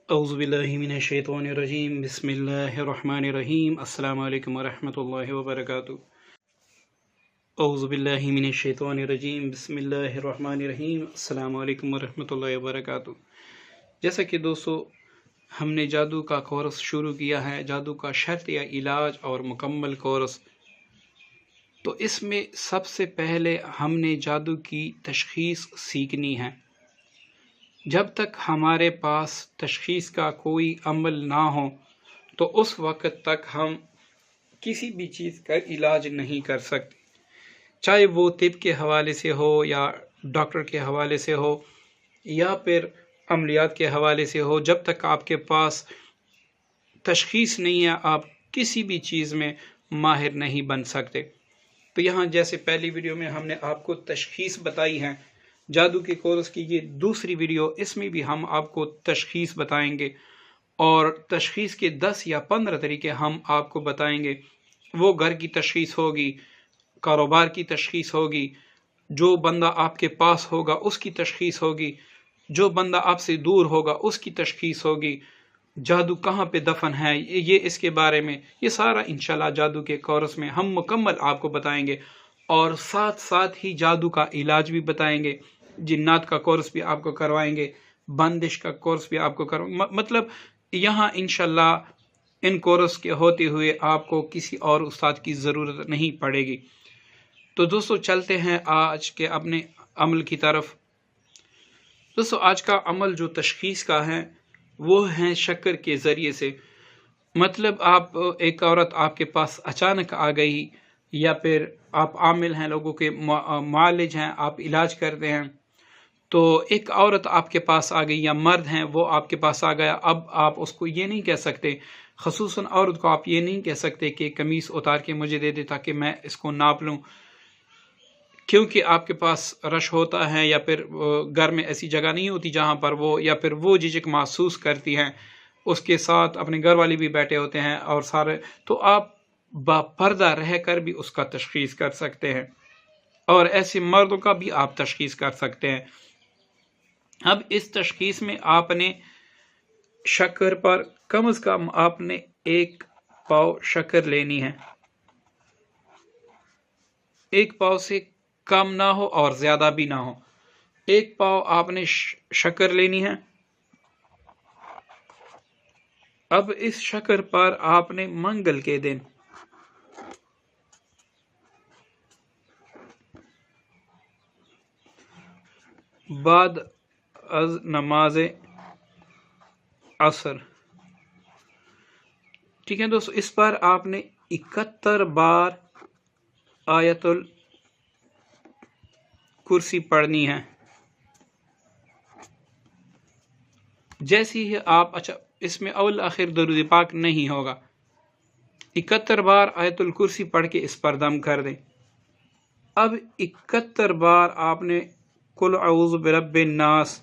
औज़ुबिल्लाहिमिनश्शैतानिर्रजीम बिस्मिल्लाहिर्रहमानिर्रहीम अस्सलामु अलैकुम वरहमतुल्लाहि वबरकातुहू। औज़ुबिल्लाहिमिनश्शैतानिर्रजीम बिस्मिल्लाहिर्रहमानिर्रहीम अस्सलामु अलैकुम वरहमतुल्लाहि वबरकातुहू। जैसा कि दोस्तों हमने जादू का कोर्स शुरू किया है, जादू का शर्त या इलाज और मुकम्मल कोर्स। तो इसमें सबसे पहले हमने जादू की तशख़ीस सीखनी है। जब तक हमारे पास तशख़ीस का कोई अमल ना हो तो उस वक़्त तक हम किसी भी चीज़ का इलाज नहीं कर सकते, चाहे वो तिब के हवाले से हो या डॉक्टर के हवाले से हो या फिर अमलियात के हवाले से हो। जब तक आपके पास तशख़ीस नहीं है आप किसी भी चीज़ में माहिर नहीं बन सकते। तो यहाँ जैसे पहली वीडियो में हमने आपको तशख़ीस बताई है, जादू के कोर्स की ये दूसरी वीडियो, इसमें भी हम आपको तशख़ीस बताएंगे और तशख़ीस के 10 या 15 तरीके हम आपको बताएंगे। वो घर की तशख़ीस होगी, कारोबार की तशख़ीस होगी, जो बंदा आपके पास होगा उसकी तशख़ीस होगी, जो बंदा आपसे दूर होगा उसकी तशख़ीस होगी, जादू कहाँ पे दफन है ये इसके बारे में, ये सारा इंशाल्लाह जादू के कोर्स में हम मुकम्मल आपको बताएंगे और साथ साथ ही जादू का इलाज भी बताएंगे। जिन्नात का कोर्स भी आपको करवाएंगे, बंदिश का कोर्स भी आपको मतलब यहाँ इंशाल्लाह इन कोर्स के होते हुए आपको किसी और उस्ताद की ज़रूरत नहीं पड़ेगी। तो दोस्तों चलते हैं आज के अपने अमल की तरफ। दोस्तों आज का अमल जो तशख़ीस का है वो है शक्कर के ज़रिए से। मतलब आप एक औरत आपके पास अचानक आ गई या फिर आप आमिल हैं, लोगों के मालिज हैं, आप इलाज करते हैं, तो एक औरत आपके पास आ गई या मर्द हैं वो आपके पास आ गया। अब आप उसको ये नहीं कह सकते, ख़ुसूसन औरत को आप ये नहीं कह सकते कि कमीज़ उतार के मुझे दे दे ताकि मैं इसको नाप लूँ, क्योंकि आपके पास रश होता है या फिर घर में ऐसी जगह नहीं होती जहाँ पर वो या फिर वो झिझक महसूस करती हैं, उसके साथ अपने घर वाले भी बैठे होते हैं और सारे, तो आप बापर्दा रह कर भी उसका तशख़ीस कर सकते हैं और ऐसे मर्दों का भी आप तशख़ीस कर सकते हैं। अब इस तशख़ीस में आपने शक्कर पर कम से कम आपने 1 पाव शक्कर लेनी है। 1 पाव से कम ना हो और ज़्यादा भी ना हो। 1 पाव आपने शक्कर लेनी है। अब इस शक्कर पर आपने मंगल के दिन बाद अज नमाज असर, ठीक है दोस्तों, इस पर आपने 71 बार आयतुल कुर्सी पढ़नी है। जैसे ही आप, अच्छा इसमें अव्वल आखिर दरूद पाक नहीं होगा, 71 बार आयतुल कुर्सी पढ़ के इस पर दम कर दें। अब 71 बार आपने कुल औज़ु बिरब्बिन नास,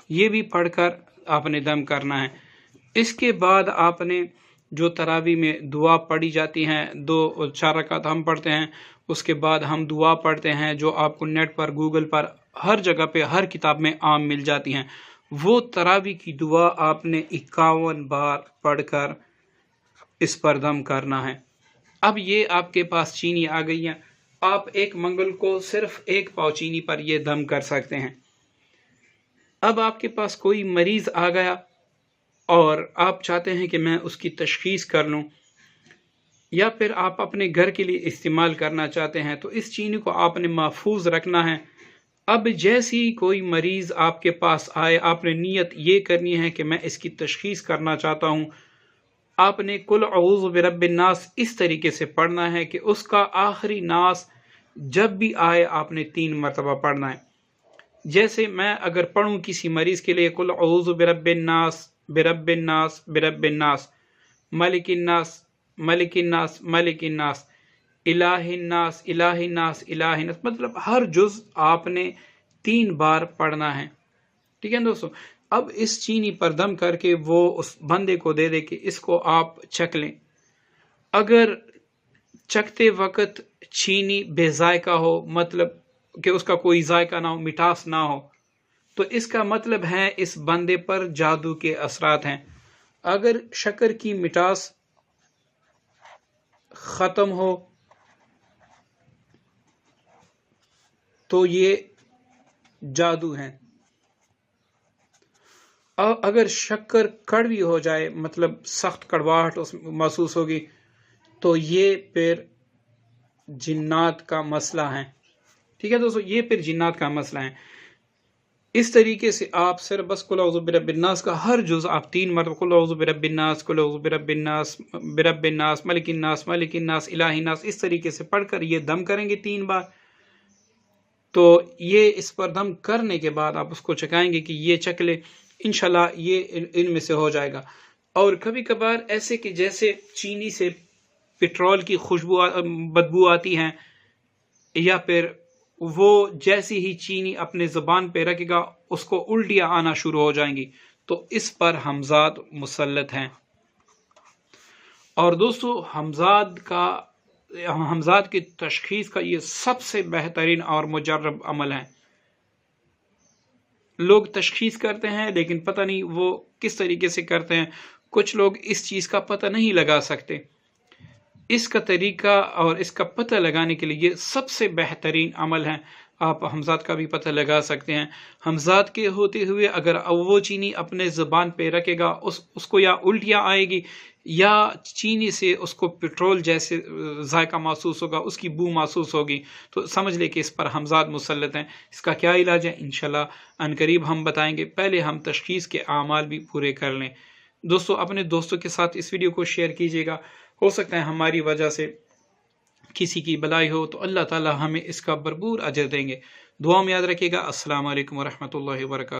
ये भी पढ़कर आपने दम करना है। इसके बाद आपने जो तरावी में दुआ पढ़ी जाती हैं, 2-4 रकात हम पढ़ते हैं, उसके बाद हम दुआ पढ़ते हैं जो आपको नेट पर, गूगल पर, हर जगह पे, हर किताब में आम मिल जाती हैं। वो तरावी की दुआ आपने 51 बार पढ़कर इस पर दम करना है। अब ये आपके पास चीनी आ गई है, आप एक मंगल को सिर्फ 1 पाव चीनी पर ये दम कर सकते हैं। अब आपके पास कोई मरीज़ आ गया और आप चाहते हैं कि मैं उसकी तशख़ीस कर लूँ या फिर आप अपने घर के लिए इस्तेमाल करना चाहते हैं, तो इस चीनी को आपने महफूज रखना है। अब जैसे ही कोई मरीज़ आपके पास आए, आपने नीयत ये करनी है कि मैं इसकी तशख़ीस करना चाहता हूँ। आपने कुल औज़ु बिरब्बिन नास इस तरीके से पढ़ना है कि उसका आखिरी नास जब भी आए आपने 3 मरतबा पढ़ना है। जैसे मैं अगर पढ़ूँ किसी मरीज़ के लिए कुल औज़ु बिरब्बिन नास बिरब्बिन नास बिरब्बिन नास, मलिकिन नास मलिकिन नास मलिकिन नास, इलाहिन नास इलाहिन नास इलाहिन नास, मतलब हर जुज़ आपने 3 बार पढ़ना है। ठीक है दोस्तों, अब इस चीनी पर दम करके वो उस बंदे को दे दे कि इसको आप छक लें। अगर चखते वक्त चीनी बेजायका हो, मतलब कि उसका कोई जायका ना हो, मिठास ना हो, तो इसका मतलब है इस बंदे पर जादू के असरात हैं। अगर शक्कर की मिठास खत्म हो तो ये जादू है। अगर शक्कर कड़वी हो जाए, मतलब सख्त कड़वाहट महसूस होगी, तो ये फिर जिन्नात का मसला है। ठीक है दोस्तों, ये फिर जिन्नात का मसला है। इस तरीके से आप सिर्फ बस कुल औज़ु बिरब्बिन्नास का हर जुज़ आप 3 मरतबा कुल औज़ु बिरब्बिन्नास, कुल औज़ु बिरब्बिन्नास, बिरब्बिन्नास, मलिकिन्नास, मलिकिन्नास, इलाहिन्नास, इस तरीके से पढ़कर ये दम करेंगे 3 बार। तो ये इस पर दम करने के बाद आप उसको चखाएंगे कि ये चकले, इंशाल्लाह ये इनमें से हो जाएगा। और कभी कभार ऐसे कि जैसे चीनी से पेट्रोल की खुशबू बदबू आती है, या फिर वो जैसी ही चीनी अपने ज़बान पे रखेगा उसको उल्टियाँ आना शुरू हो जाएंगी, तो इस पर हमजाद मुसल्लत हैं। और दोस्तों हमजाद की तशखीस का ये सबसे बेहतरीन और मुजर्रब अमल है। लोग तशखीस करते हैं लेकिन पता नहीं वो किस तरीके से करते हैं। कुछ लोग इस चीज़ का पता नहीं लगा सकते। इसका तरीका और इसका पता लगाने के लिए ये सबसे बेहतरीन अमल है। आप हमजाद का भी पता लगा सकते हैं। हमजाद के होते हुए अगर वो चीनी अपने ज़बान पे रखेगा, उसको या उल्टियाँ आएगी या चीनी से उसको पेट्रोल जैसे जायका महसूस होगा, उसकी बू महसूस होगी, तो समझ ले कि इस पर हमजाद मुसल्लत हैं। इसका क्या इलाज है इंशाल्लाह अनकरीब हम बताएंगे। पहले हम तशखीस के आमाल भी पूरे कर लें। दोस्तों, अपने दोस्तों के साथ इस वीडियो को शेयर कीजिएगा। हो सकता है हमारी वजह से किसी की भलाई हो, तो अल्लाह ताला हमें इसका भरपूर अजर देंगे। दुआ में याद रखिएगा। अस्सलाम वालेकुम व रहमतुल्लाहि व बरकातहू।